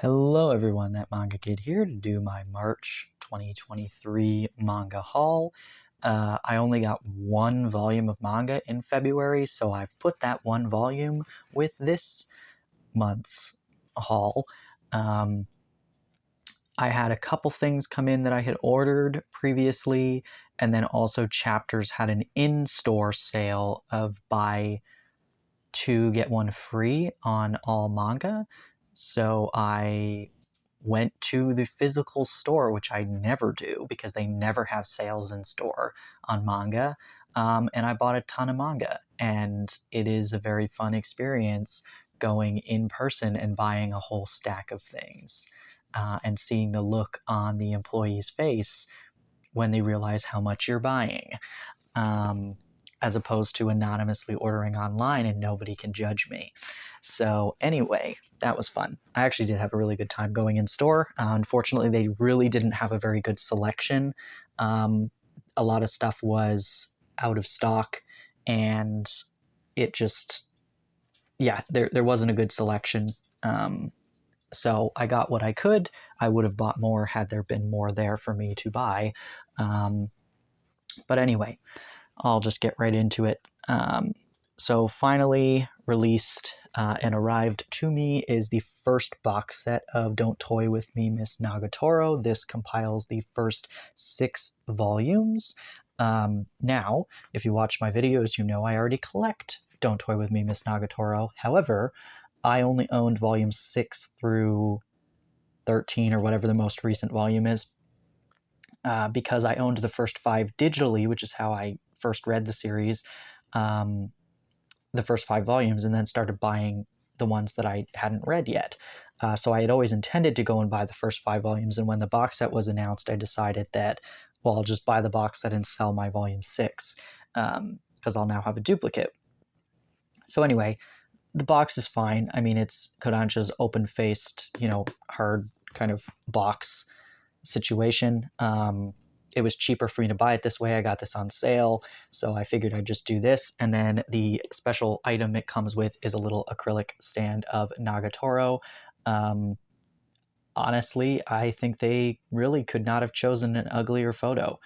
Hello everyone, that Manga Kid here to do my March 2023 manga haul. I only got one volume of manga in February, so I've put that one volume with this month's haul. I had a couple things come in that I had ordered previously, and then also Chapters had an in-store sale of buy two get one free on all manga. So I went to the physical store, which I never do because they never have sales in store on manga. And I bought a ton of manga, and it is a very fun experience going in person and buying a whole stack of things, and seeing the look on the employee's face when they realize how much you're buying. As opposed to anonymously ordering online and nobody can judge me. So anyway, that was fun. I actually did have a really good time going in store. Unfortunately, they really didn't have a very good selection. A lot of stuff was out of stock, and it just, there wasn't a good selection. So I got what I could. I would have bought more had there been more there for me to buy. But anyway, I'll just get right into it. So finally released and arrived to me is the first box set of Don't Toy With Me, Miss Nagatoro. This compiles the first 6 volumes. Now, if you watch my videos, you know I already collect Don't Toy With Me, Miss Nagatoro. However, I only owned volumes 6 through 13 or whatever the most recent volume is. Because I owned the first 5 digitally, which is how I first read the series, the first 5 volumes, and then started buying the ones that I hadn't read yet. So I had always intended to go and buy the first 5 volumes, and when the box set was announced, I decided that, well, I'll just buy the box set and sell my volume 6, because I'll now have a duplicate. So anyway, the box is fine. I mean, it's Kodansha's open-faced, hard kind of box situation. It was cheaper for me to buy it this way. I got this on sale, so I figured I'd just do this. And then the special item it comes with is a little acrylic stand of Nagatoro. Honestly, I think they really could not have chosen an uglier photo.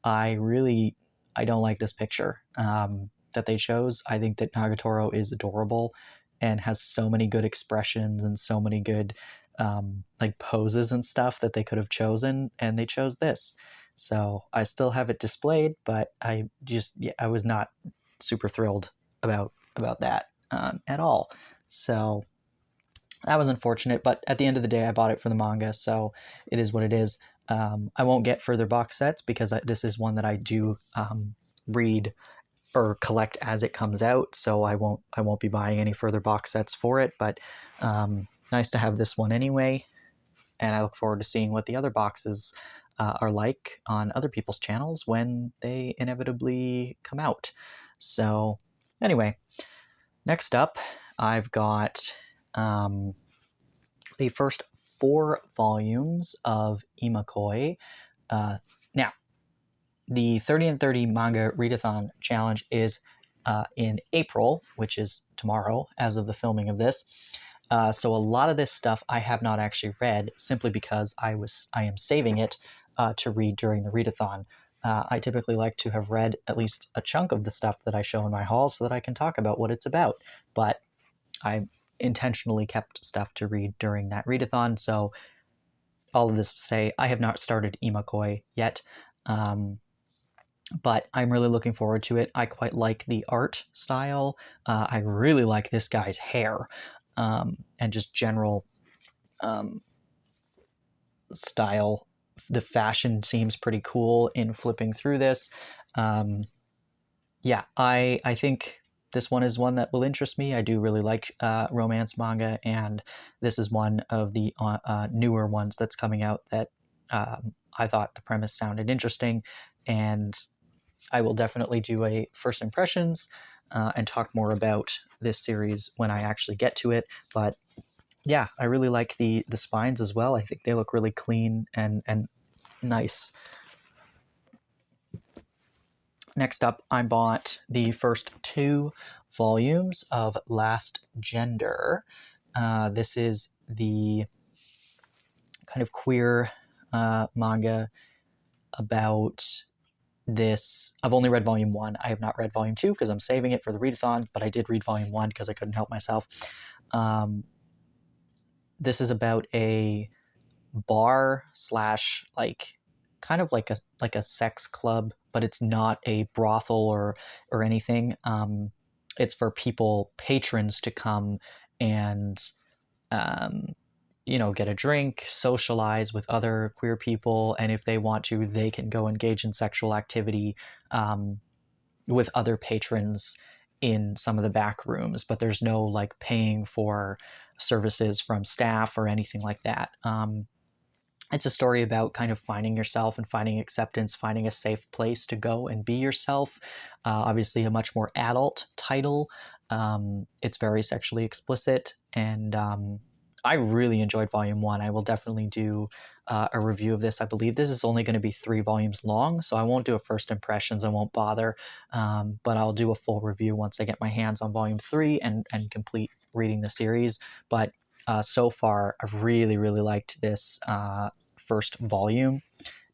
I don't like this picture that they chose. I think that Nagatoro is adorable and has so many good expressions and so many good poses and stuff that they could have chosen, and they chose this. So I still have it displayed, but I was not super thrilled about that at all. So that was unfortunate, but at the end of the day, I bought it for the manga, so it is what it is. I won't get further box sets because this is one that I do read or collect as it comes out, so I won't be buying any further box sets for it, but nice to have this one anyway, and I look forward to seeing what the other boxes are like on other people's channels when they inevitably come out. So anyway, next up, I've got the first 4 volumes of Imokoi. Now, the 30 and 30 manga readathon challenge is in April, which is tomorrow as of the filming of this. So a lot of this stuff I have not actually read simply because I am saving it to read during the readathon. I typically like to have read at least a chunk of the stuff that I show in my haul so that I can talk about what it's about. But I intentionally kept stuff to read during that readathon. So all of this to say, I have not started Imokoi yet. But I'm really looking forward to it. I quite like the art style. I really like this guy's hair, and just general style. The fashion seems pretty cool in flipping through this. I think this one is one that will interest me. I do really like romance manga, and this is one of the newer ones that's coming out that I thought the premise sounded interesting, and I will definitely do a first impressions and talk more about this series when I actually get to it. But yeah, I really like the spines as well. I think they look really clean and nice. Next up, I bought the first 2 volumes of Last Gender. This is the kind of queer manga about this. I've only read volume 1. I have not read volume 2 because I'm saving it for the readathon, but I did read volume 1 because I couldn't help myself. This is about a bar slash like kind of like a sex club, but it's not a brothel or anything. It's for patrons to come and get a drink, socialize with other queer people, and if they want to, they can go engage in sexual activity with other patrons in some of the back rooms, but there's no like paying for services from staff or anything like that. It's a story about kind of finding yourself and finding acceptance, finding a safe place to go and be yourself. Obviously, a much more adult title. It's very sexually explicit, and I really enjoyed volume 1. I will definitely do a review of this. I believe this is only going to be 3 volumes long, so I won't do a first impressions. I won't bother, but I'll do a full review once I get my hands on volume 3 and complete reading the series. But so far, I've really, really liked this first volume,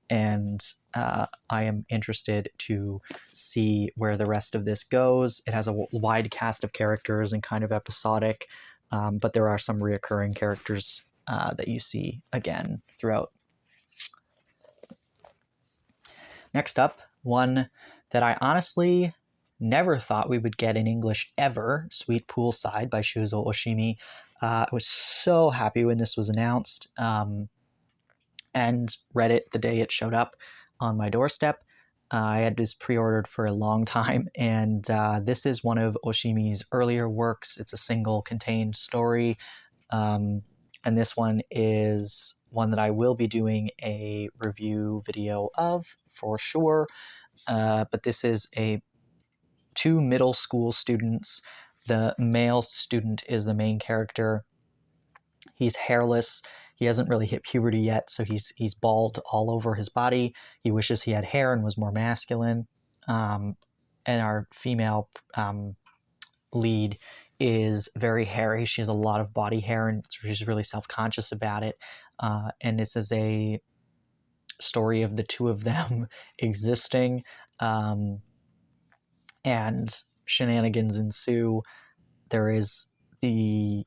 and I am interested to see where the rest of this goes. It has a wide cast of characters and kind of episodic, but there are some reoccurring characters that you see again throughout. Next up, one that I honestly never thought we would get in English ever, Sweet Poolside by Shuzo Oshimi. I was so happy when this was announced. And read it the day it showed up on my doorstep. I had this pre-ordered for a long time, and this is one of Oshimi's earlier works. It's a single contained story, and this one is one that I will be doing a review video of for sure. But this is two middle school students. The male student is the main character. He's hairless. He hasn't really hit puberty yet, so he's bald all over his body. He wishes he had hair and was more masculine. And our female lead is very hairy. She has a lot of body hair, and she's really self-conscious about it. And this is a story of the two of them existing, and shenanigans ensue. There is the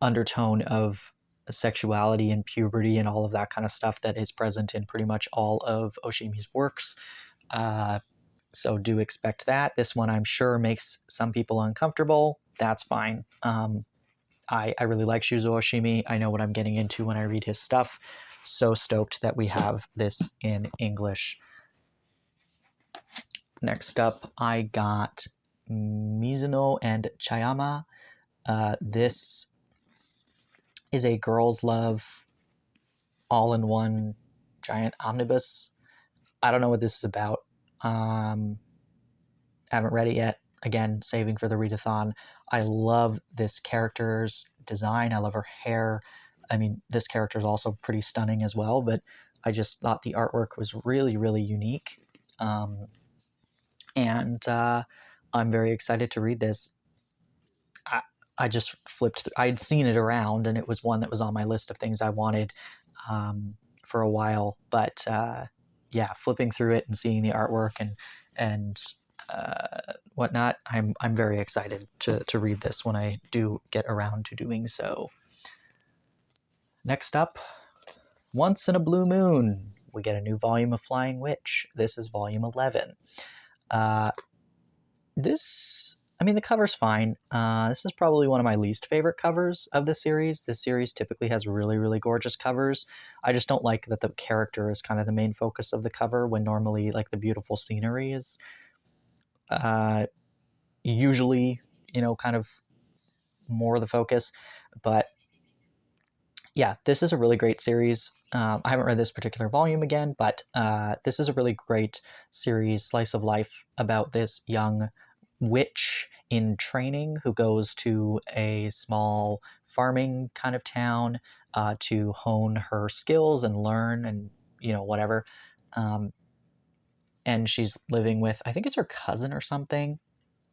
undertone of sexuality and puberty and all of that kind of stuff that is present in pretty much all of Oshimi's works. So do expect that. This one, I'm sure, makes some people uncomfortable. That's fine. I really like Shuzo Oshimi. I know what I'm getting into when I read his stuff. So stoked that we have this in English. Next up, I got Mizuno and Chayama. This is a girls' love all-in-one giant omnibus. I don't know what this is about. Haven't read it yet. Again, saving for the readathon. I love this character's design. I love her hair. I mean, this character is also pretty stunning as well, but I just thought the artwork was really, really unique. And I'm very excited to read this. I just flipped. I'd seen it around, and it was one that was on my list of things I wanted for a while. But yeah, flipping through it and seeing the artwork and whatnot, I'm very excited to read this when I do get around to doing so. Next up, Once in a Blue Moon, we get a new volume of Flying Witch. This is volume 11. The cover's fine. This is probably one of my least favorite covers of the series. This series typically has really, really gorgeous covers. I just don't like that the character is kind of the main focus of the cover when normally like the beautiful scenery is usually, kind of more the focus. But yeah, this is a really great series. I haven't read this particular volume again, but this is a really great series, slice of life about this young witch in training who goes to a small farming kind of town to hone her skills and learn and whatever. And she's living with, I think it's her cousin or something,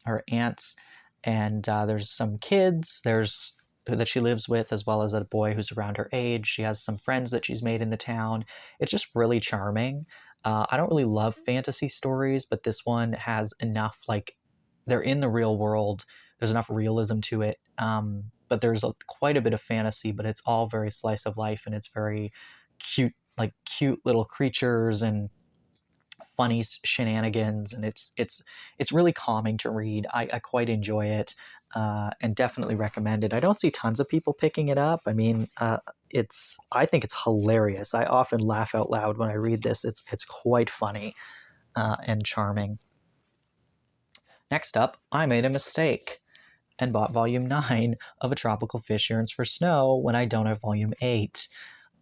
her aunts, and there's some kids. There's that she lives with, as well as a boy who's around her age. She has some friends that she's made in the town. It's just really charming. I don't really love fantasy stories, but this one has enough, like, they're in the real world. There's enough realism to it. But there's quite a bit of fantasy, but it's all very slice of life, and it's very cute, like cute little creatures and funny shenanigans, and it's really calming to read. I quite enjoy it, and definitely recommend it. I don't see tons of people picking it up. I mean, I think it's hilarious. I often laugh out loud when I read this. It's quite funny, and charming. Next up, I made a mistake and bought volume 9 of A Tropical Fish Yearns for Snow when I don't have volume 8.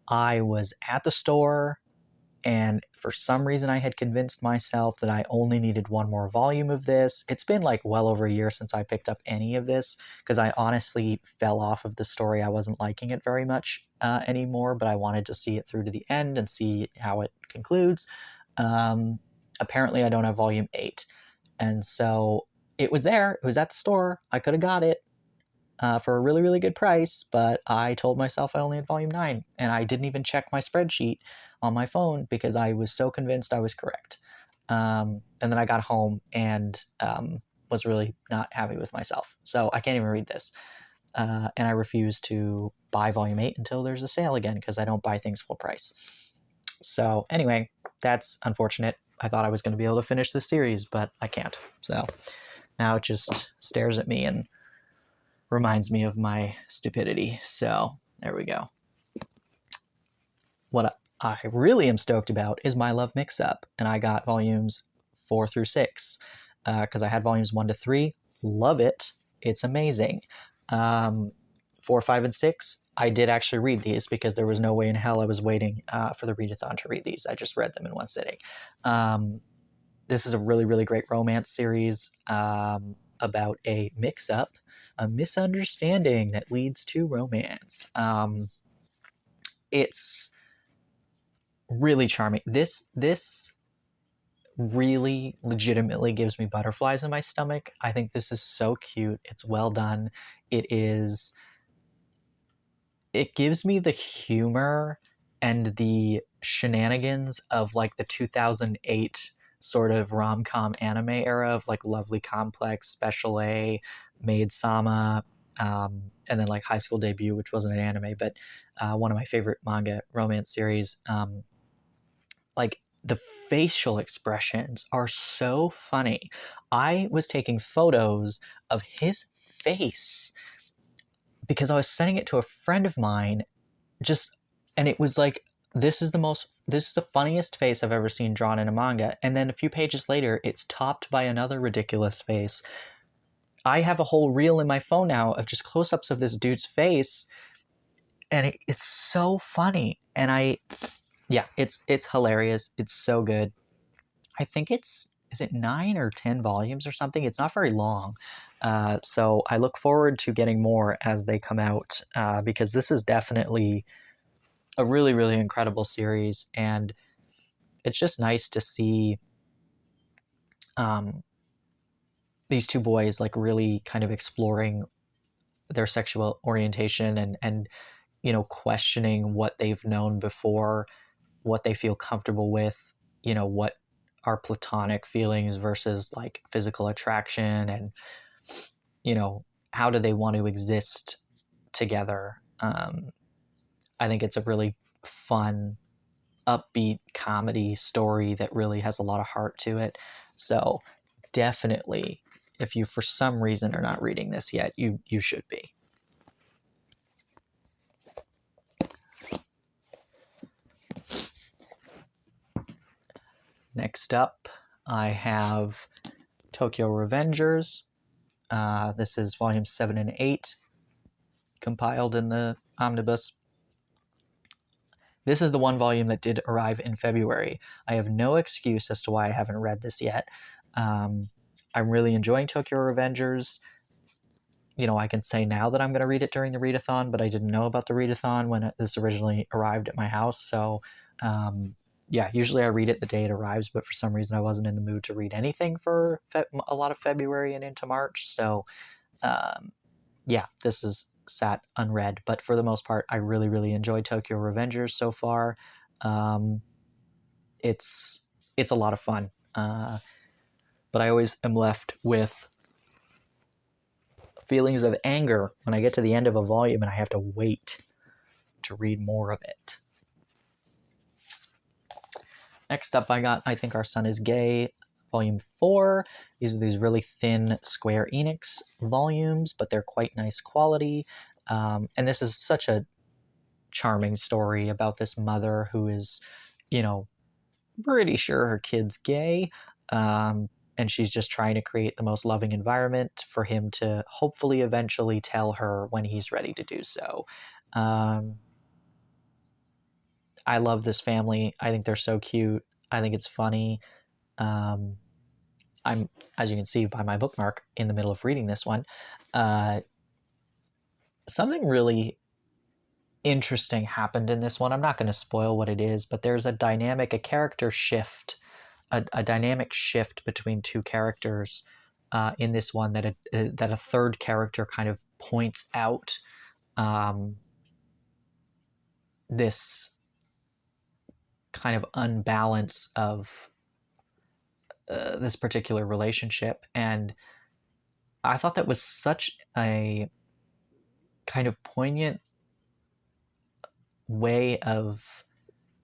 I was at the store, and for some reason I had convinced myself that I only needed one more volume of this. It's been like well over a year since I picked up any of this, because I honestly fell off of the story. I wasn't liking it very much anymore, but I wanted to see it through to the end and see how it concludes. Apparently I don't have volume 8. And so it was there. It was at the store. I could have got it for a really, really good price, but I told myself I only had volume 9, and I didn't even check my spreadsheet on my phone because I was so convinced I was correct. And then I got home and was really not happy with myself. So I can't even read this. And I refuse to buy volume 8 until there's a sale again, because I don't buy things full price. So anyway, that's unfortunate. I thought I was going to be able to finish the series, but I can't. So now it just stares at me and reminds me of my stupidity. So there we go. What I really am stoked about is My Love Mix-Up, and I got volumes 4 through 6, because I had volumes 1 to 3. Love it. It's amazing. 4, 5, and 6, I did actually read these because there was no way in hell I was waiting for the readathon to read these. I just read them in one sitting. This is a really, really great romance series about a mix-up, a misunderstanding that leads to romance. It's really charming. This really legitimately gives me butterflies in my stomach. I think this is so cute. It's well done. It gives me the humor and the shenanigans of like the 2008 sort of rom-com anime era of like Lovely Complex, Special A, Maid Sama, and then like High School Debut, which wasn't an anime, but one of my favorite manga romance series. Like the facial expressions are so funny. I was taking photos of his face because I was sending it to a friend of mine, and it was like, this is the funniest face I've ever seen drawn in a manga. And then a few pages later, it's topped by another ridiculous face. I have a whole reel in my phone now of just close-ups of this dude's face, and it's so funny. And it's hilarious. It's so good. I think is it 9 or 10 volumes or something? It's not very long. So I look forward to getting more as they come out, because this is definitely a really, really incredible series. And it's just nice to see these two boys like really kind of exploring their sexual orientation, and questioning what they've known before, what they feel comfortable with, what are platonic feelings versus like physical attraction, and how do they want to exist together. I think it's a really fun, upbeat comedy story that really has a lot of heart to it. So definitely, if you for some reason are not reading this yet, you should be. Next up, I have Tokyo Revengers. This is volumes 7 and 8, compiled in the omnibus. This is the one volume that did arrive in February. I have no excuse as to why I haven't read this yet. I'm really enjoying Tokyo Revengers. I can say now that I'm going to read it during the readathon, but I didn't know about the readathon when this originally arrived at my house. So, usually I read it the day it arrives, but for some reason I wasn't in the mood to read anything for a lot of February and into March. So, this is sat unread. But for the most part, I really, really enjoyed Tokyo Revengers so far. It's a lot of fun. But I always am left with feelings of anger when I get to the end of a volume and I have to wait to read more of it. Next up, I got I Think Our Son is Gay, Volume 4. These are these really thin Square Enix volumes, but they're quite nice quality. And this is such a charming story about this mother who is, pretty sure her kid's gay. And she's just trying to create the most loving environment for him to hopefully eventually tell her when he's ready to do so. I love this family. I think they're so cute. I think it's funny. I'm, as you can see by my bookmark, in the middle of reading this one. Something really interesting happened in this one. I'm not going to spoil what it is, but there's a character shift, a dynamic shift between two characters in this one that a third character kind of points out this kind of unbalance of this particular relationship. And I thought that was such a kind of poignant way of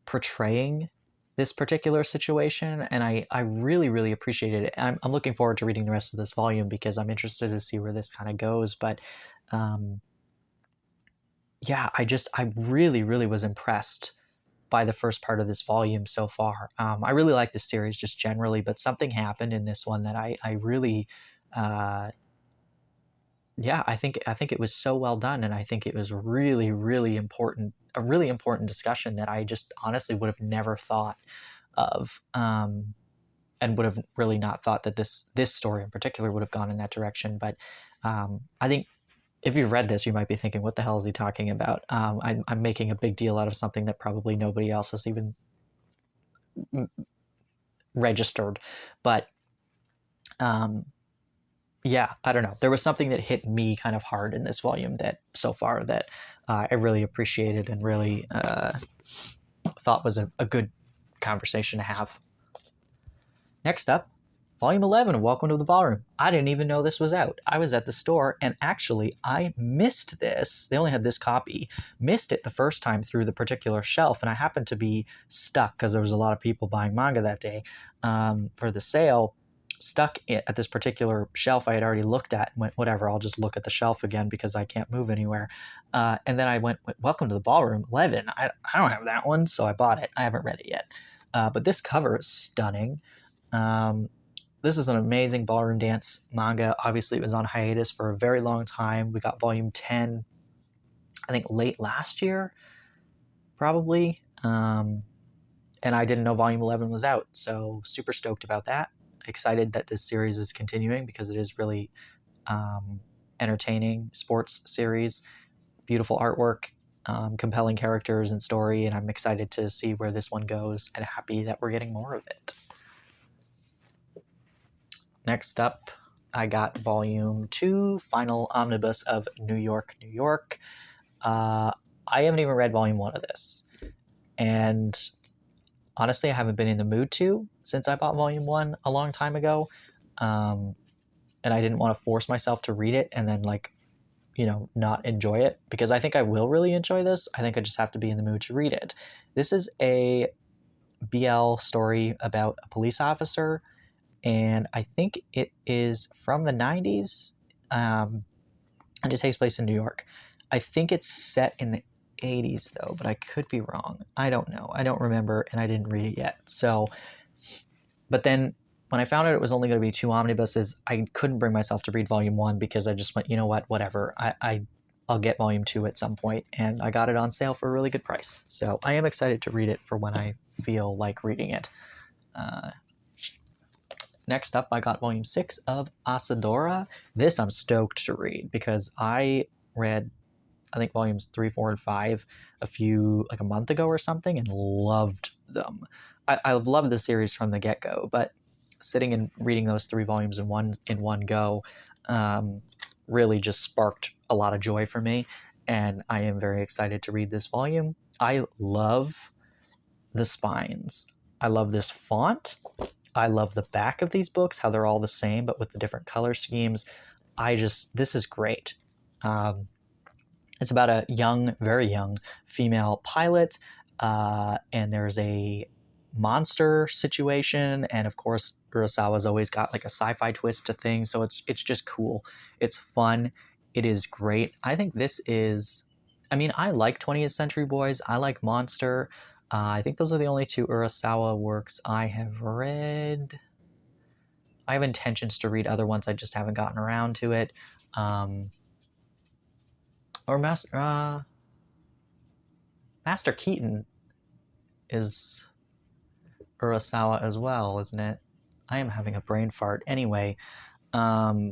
portraying this particular situation, and I really, really appreciated it. I'm looking forward to reading the rest of this volume because I'm interested to see where this kind of goes. But yeah, I really, really was impressed by the first part of this volume so far. I really like this series just generally, but something happened in this one that I really, yeah, I think it was so well done, and I think it was really, really important, a really important discussion that I just honestly would have never thought of, and would have really not thought that this story in particular would have gone in that direction. But I think if you've read this, you might be thinking, what the hell is he talking about? I'm making a big deal out of something that probably nobody else has even registered. But yeah, I don't know. There was something that hit me kind of hard in this volume that so far that I really appreciated and really thought was a good conversation to have. Next up, Volume 11 of Welcome to the Ballroom. I didn't even know this was out. I was at the store, and actually, I missed this. They only had this copy. Missed it the first time through the particular shelf, and I happened to be stuck because there was a lot of people buying manga that day for the sale. Stuck at this particular shelf I had already looked at and went, whatever, I'll just look at the shelf again because I can't move anywhere. And then I went, Welcome to the Ballroom 11. I don't have that one, so I bought it. I haven't read it yet. But this cover is stunning. This is an amazing ballroom dance manga. Obviously, it was on hiatus for a very long time. We got volume 10, I think, late last year, probably. And I didn't know volume 11 was out, so super stoked about that. Excited that this series is continuing because it is really entertaining sports series. Beautiful artwork, compelling characters and story, and I'm excited to see where this one goes and happy that we're getting more of it. Next up, I got Volume 2, Final Omnibus of New York, New York. I haven't even read Volume 1 of this. And honestly, I haven't been in the mood to since I bought Volume 1 a long time ago. And I didn't want to force myself to read it and then, not enjoy it. Because I think I will really enjoy this. I think I just have to be in the mood to read it. This is a BL story about a police officer, and I think it is from the 90s, and it takes place in New York. I think it's set in the 80s, though, but I could be wrong. I don't know. I don't remember, and I didn't read it yet. So, but then when I found out it was only going to be 2 omnibuses, I couldn't bring myself to read Volume 1 because I just went, you know what, whatever. I'll get Volume 2 at some point, and I got it on sale for a really good price. So I am excited to read it for when I feel like reading it. Next up, I got Volume 6 of Asadora. This I'm stoked to read because I read, I think, Volumes 3, 4, and 5 a month ago or something and loved them. I've loved the series from the get-go, but sitting and reading those 3 volumes in one go really just sparked a lot of joy for me, and I am very excited to read this volume. I love the spines. I love this font. I love the back of these books, how they're all the same but with the different color schemes. This is great. It's about a young, very young female pilot, and there's a monster situation, and of course Urasawa's always got like a sci-fi twist to things, so it's just cool. It's fun. It is great. I think this is. I mean, I like 20th Century Boys. I like Monster. I think those are the only two Urasawa works I have read. I have intentions to read other ones. I just haven't gotten around to it. Or Master Keaton is Urasawa as well, isn't it? I am having a brain fart. Anyway, yeah,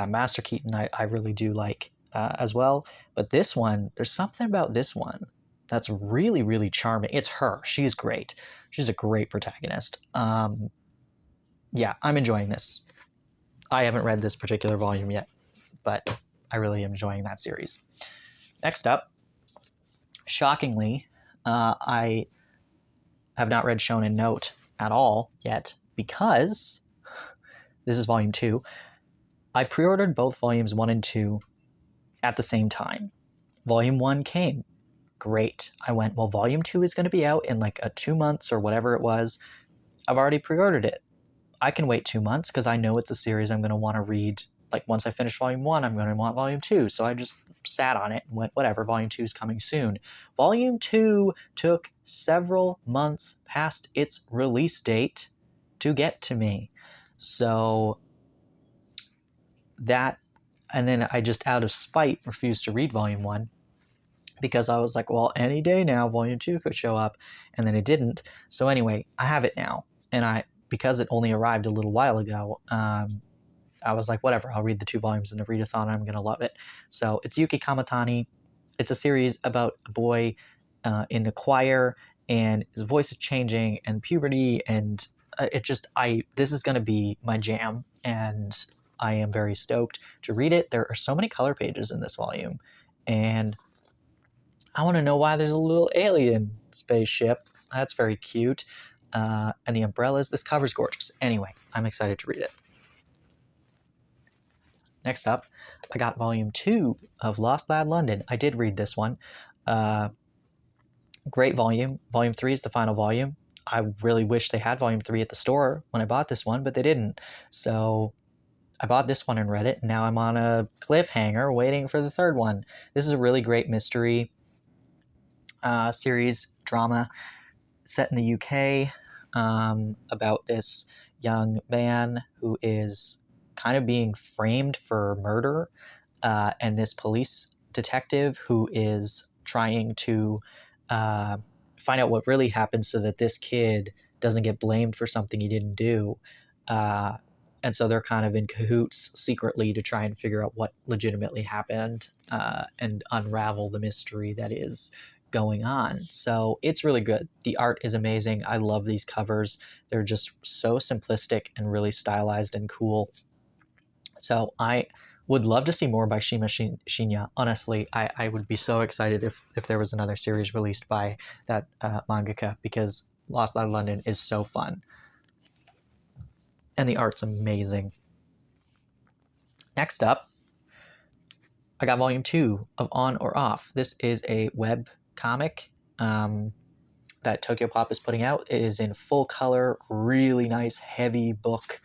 Master Keaton I really do like as well. But this one, there's something about this one that's really, really charming. It's her. She's great. She's a great protagonist. Yeah, I'm enjoying this. I haven't read this particular volume yet, but I really am enjoying that series. Next up, shockingly, I have not read Shonen Note at all yet because this is volume 2. I pre-ordered both volumes 1 and 2 at the same time. Volume 1 came. Great. I went, well, volume 2 is going to be out in like 2 months or whatever it was. I've already pre-ordered it. I can wait 2 months because I know it's a series I'm going to want to read. Like once I finish volume 1, I'm going to want volume 2. So I just sat on it and went, whatever, volume 2 is coming soon. Volume 2 took several months past its release date to get to me. So that, and then I just out of spite refused to read volume 1 because I was like, well, any day now volume 2 could show up, and then it didn't. So anyway, I have it now, and because it only arrived a little while ago, I was like, whatever, I'll read the 2 volumes in the readathon. I'm going to love it. So it's Yuki Kamatani. It's a series about a boy in the choir, and his voice is changing, and puberty, and this is going to be my jam, and I am very stoked to read it. There are so many color pages in this volume, and I want to know why there's a little alien spaceship. That's very cute. And the umbrellas. This cover's gorgeous. Anyway, I'm excited to read it. Next up, I got volume 2 of Lost Lad London. I did read this one. Great volume. Volume 3 is the final volume. I really wish they had volume 3 at the store when I bought this one, but they didn't. So I bought this one and read it. And now I'm on a cliffhanger waiting for the third one. This is a really great mystery series drama set in the UK about this young man who is kind of being framed for murder, and this police detective who is trying to find out what really happened so that this kid doesn't get blamed for something he didn't do. And so they're kind of in cahoots secretly to try and figure out what legitimately happened and unravel the mystery that is going on. So it's really good. The art is amazing. I love these covers. They're just so simplistic and really stylized and cool. So I would love to see more by Shima Shinya. Honestly, I would be so excited if there was another series released by that mangaka, because Lost Lad London is so fun. And the art's amazing. Next up, I got volume 2 of On or Off. This is a web comic that Tokyo Pop is putting out. It is in full color, really nice, heavy book,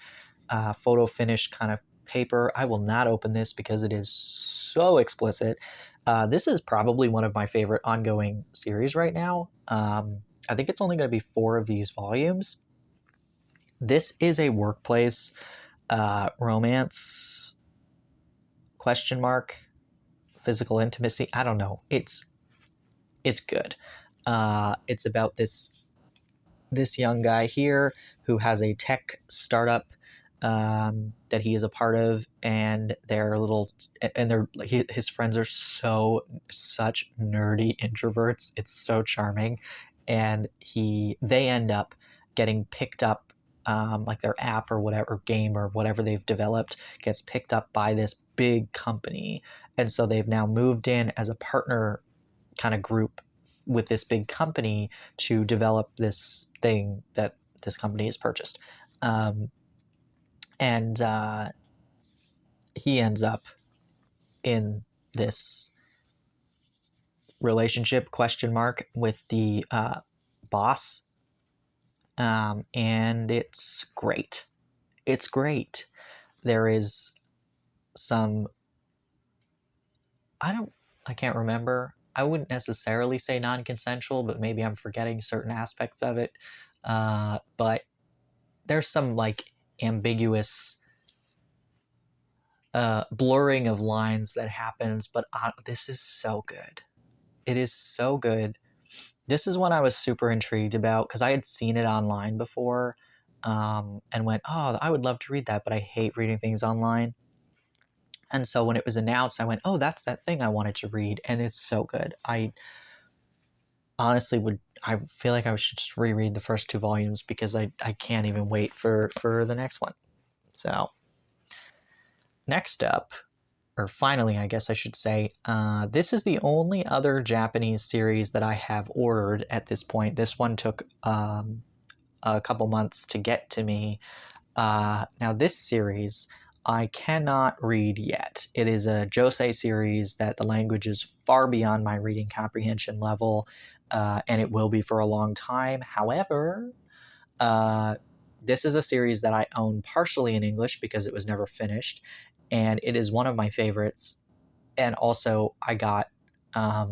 photo finish kind of paper. I will not open this because it is so explicit. This is probably one of my favorite ongoing series right now. I think it's only going to be 4 of these volumes. This is a workplace romance, ? Physical intimacy. I don't know. It's good. It's about this young guy here who has a tech startup that he is a part of, and his friends are such nerdy introverts. It's so charming, and they end up getting picked up like their app or whatever, or game or whatever they've developed gets picked up by this big company. And so they've now moved in as a partner kind of group with this big company to develop this thing that this company has purchased. And he ends up in this relationship question mark with the boss, and it's great. It's great. There is some, I can't remember. I wouldn't necessarily say non-consensual, but maybe I'm forgetting certain aspects of it. But there's some like ambiguous blurring of lines that happens, but this is so good. It is so good. This is one I was super intrigued about because I had seen it online before, and went, oh, I would love to read that, but I hate reading things online. And so when it was announced, I went, oh, that's that thing I wanted to read, and it's so good. I honestly I feel like I should just reread the first 2 volumes because I can't even wait for the next one. So next up, or finally, I guess I should say, this is the only other Japanese series that I have ordered at this point. This one took a couple months to get to me. Now, this series I cannot read yet. It is a josei series that the language is far beyond my reading comprehension level, and it will be for a long time. However, this is a series that I own partially in English because it was never finished, and it is one of my favorites. And also, I got a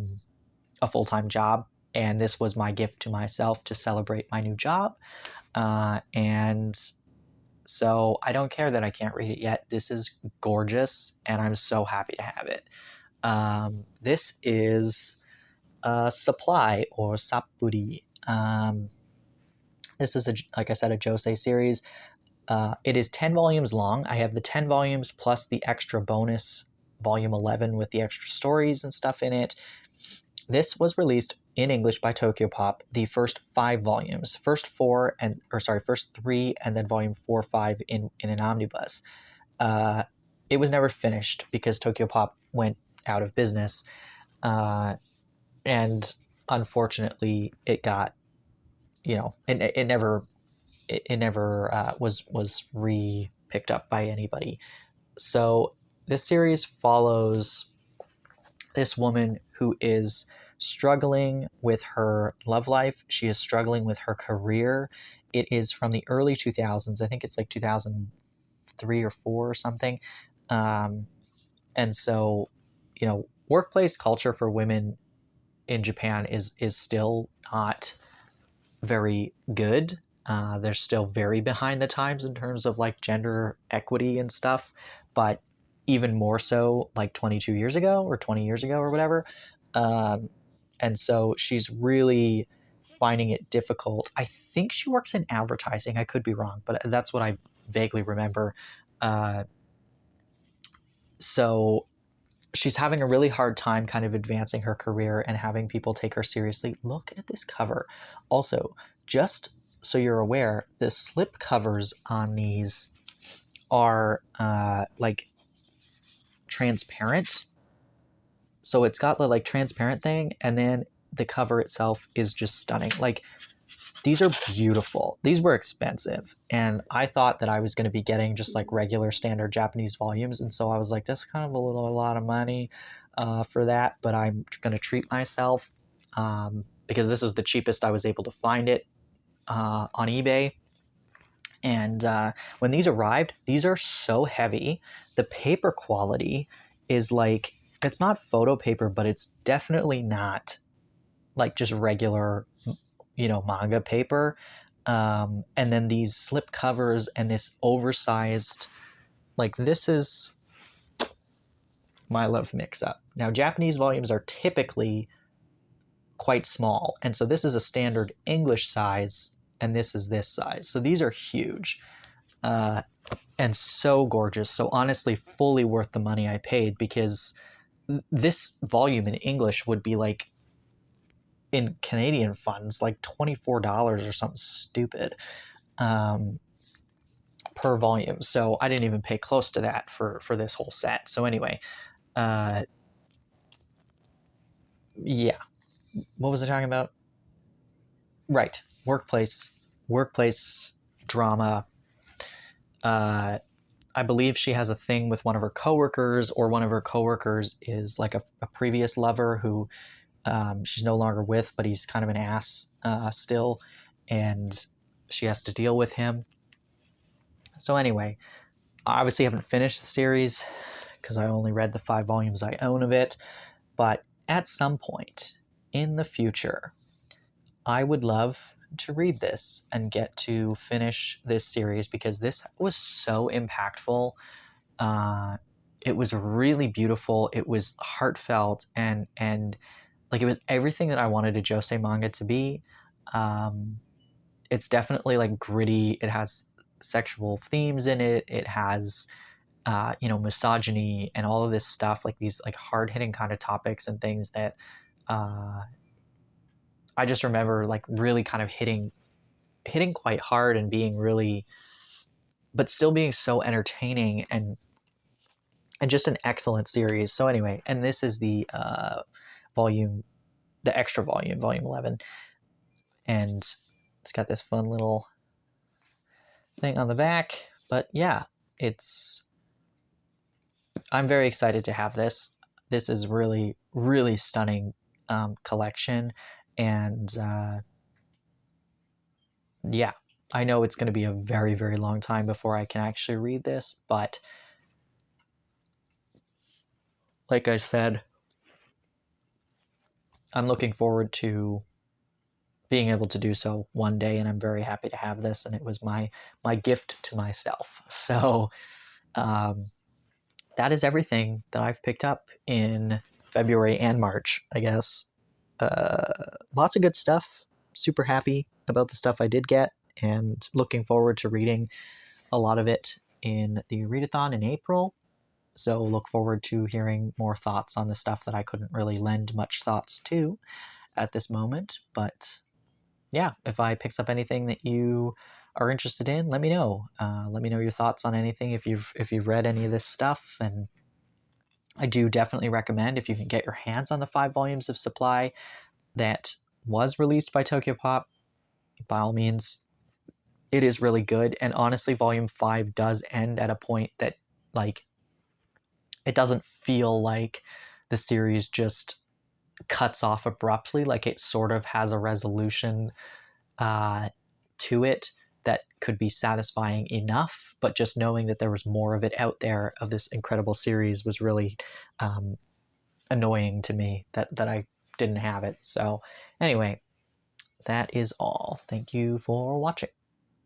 full-time job, and this was my gift to myself to celebrate my new job. And so I don't care that I can't read it yet. This is gorgeous, and I'm so happy to have it. This is Supply, or Sapuri. This is, like I said, a josei series. It is 10 volumes long. I have the 10 volumes plus the extra bonus volume 11 with the extra stories and stuff in it. This was released in English by Tokyopop, the first 5 volumes, first 3, and then volume 4, 5 in an omnibus. It was never finished because Tokyopop went out of business, and unfortunately, it got, it never was re-picked up by anybody. So this series follows this woman who is struggling with her love life. She is struggling with her career. It is from the early 2000s. I think it's like 2003 or 4 or something. And so, workplace culture for women in Japan is still not very good. They're still very behind the times in terms of like gender equity and stuff, but even more so like 22 years ago or 20 years ago or whatever. And so she's really finding it difficult. I think she works in advertising. I could be wrong, but that's what I vaguely remember. So she's having a really hard time kind of advancing her career and having people take her seriously. Look at this cover. Also, just so you're aware, the slip covers on these are like transparent. So it's got the like transparent thing, and then the cover itself is just stunning. Like, these are beautiful. These were expensive, and I thought that I was going to be getting just like regular standard Japanese volumes, and so I was like, that's kind of a lot of money for that, but I'm going to treat myself because this is the cheapest I was able to find it on eBay. And when these arrived, these are so heavy. The paper quality is like, it's not photo paper, but it's definitely not like just regular manga paper. And then these slip covers and this oversized, like, this is my love mix-up. Now, Japanese volumes are typically quite small, and so this is a standard English size, and this is this size. So these are huge and so gorgeous. So honestly, fully worth the money I paid, because this volume in English would be like, in Canadian funds, like $24 or something stupid. per volume. So I didn't even pay close to that for this whole set. So anyway, yeah. What was I talking about? Right. Workplace drama. I believe she has a thing with one of her coworkers, or one of her coworkers is like a previous lover who she's no longer with, but he's kind of an ass still, and she has to deal with him. So anyway, I obviously haven't finished the series because I only read the 5 volumes I own of it, but at some point in the future, I would love to read this and get to finish this series because this was so impactful. It was really beautiful. It was heartfelt, and like it was everything that I wanted a josei manga to be. It's definitely like gritty. It has sexual themes in it. It has misogyny and all of this stuff, like these like hard hitting kind of topics and things that I just remember like really kind of hitting quite hard and being really, but still being so entertaining and just an excellent series. So anyway, and this is the volume, the extra volume, volume 11, and it's got this fun little thing on the back. But yeah, I'm very excited to have this. This is really, really stunning collection, and yeah, I know it's going to be a very, very long time before I can actually read this, but like I said, I'm looking forward to being able to do so one day, and I'm very happy to have this, and it was my gift to myself. So that is everything that I've picked up in February and March, I guess. Lots of good stuff. Super happy about the stuff I did get, and looking forward to reading a lot of it in the readathon in April. So look forward to hearing more thoughts on the stuff that I couldn't really lend much thoughts to at this moment. But yeah, if I picked up anything that you are interested in, let me know. Let me know your thoughts on anything if you've read any of this stuff. And I do definitely recommend, if you can get your hands on the 5 volumes of Supply that was released by Tokyo Pop, by all means, it is really good. And honestly, volume 5 does end at a point that, like, it doesn't feel like the series just cuts off abruptly. Like, it sort of has a resolution to it that could be satisfying enough, but just knowing that there was more of it out there of this incredible series was really annoying to me that I didn't have it. So anyway, that is all. Thank you for watching.